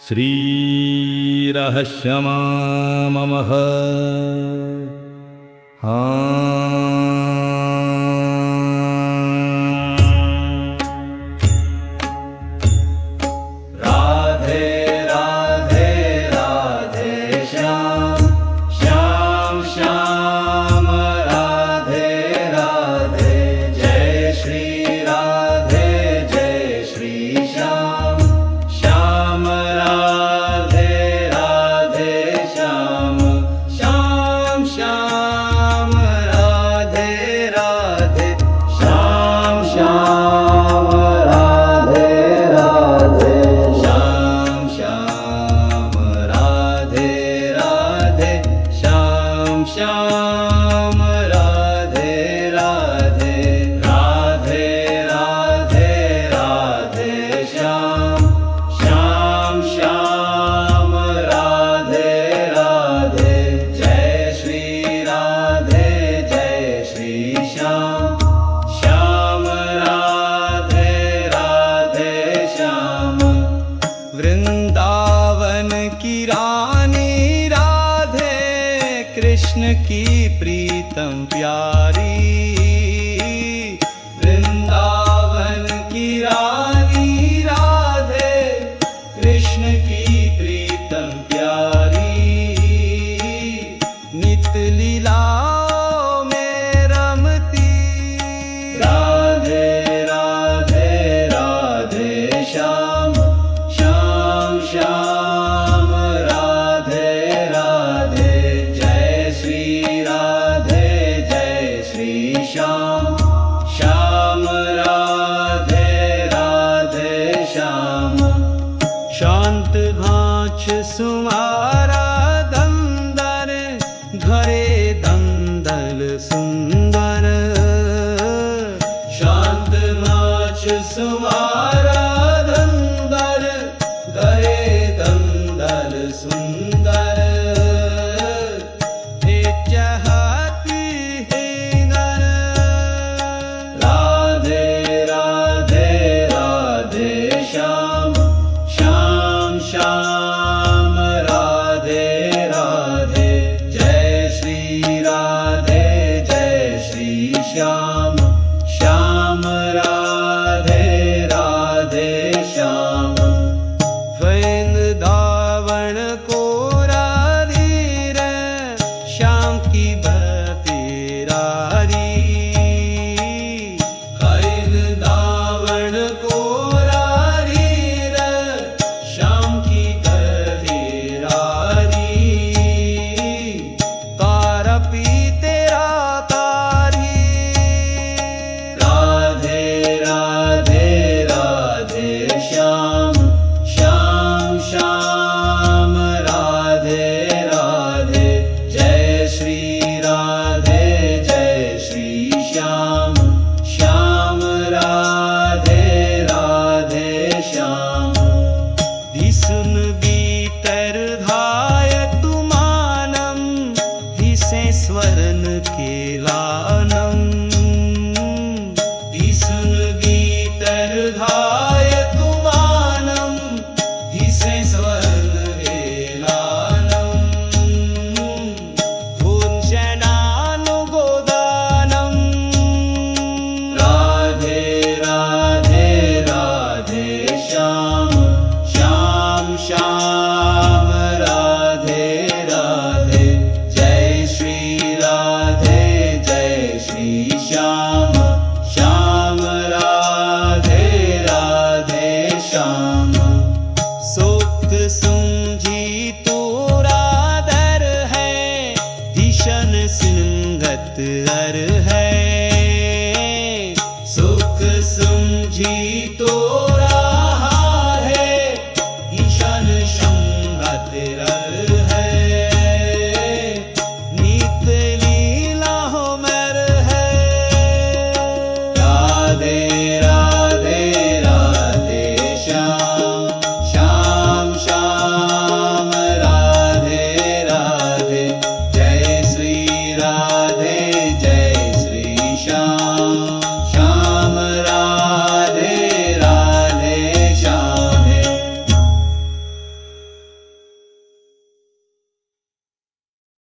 श्रीरहस्यमाममः वृंदावन की रानी राधे कृष्ण की प्रीतम प्यारी। वृंदावन की रानी राधे कृष्ण की प्रीतम प्यारी। नित लीलाओं में रमती राधे राधे राधे श्याम श्याम राधे राधे जय श्री राधे जय श्री श्याम श्याम राधे राधे श्याम। शांत भांच सुमारा दंदर घरे दंदल सुंदर। शांत भांच सुमारा दंदल घरे दंदल सुंदर। हे चाहती है नर राधे राधे राधे श्याम श्याम श्याम राधे राधे जय श्री राधे जय श्री श्याम श्याम राधे राधे श्याम। वृंदावन को राधीर श्याम की बतेरारी। वृंदावन को राधीर श्याम की बतेरारी। तारपी तेरा तारी राधे राधे राधे श्याम श्याम श्याम राधे राधे जय श्री राधे जय श्री श्याम श्याम राधे राधे श्याम। दिसुन बीतर धाय तुमानम दिसे स्वर्ण केलानम। दिसुन बीतर धाय तुमानम दिसे स्वर्ण केलानम। भुञ्जनानुगोदानम राधे राधे राधे श्याम श्याम श्याम राधे राधे जय श्री राधे जय श्री श्याम श्याम राधे राधे श्याम। सुख समझी तोरा दर है दिशन सिंगत अर है। सुख समझी तोरा है दिशन सिंगत अर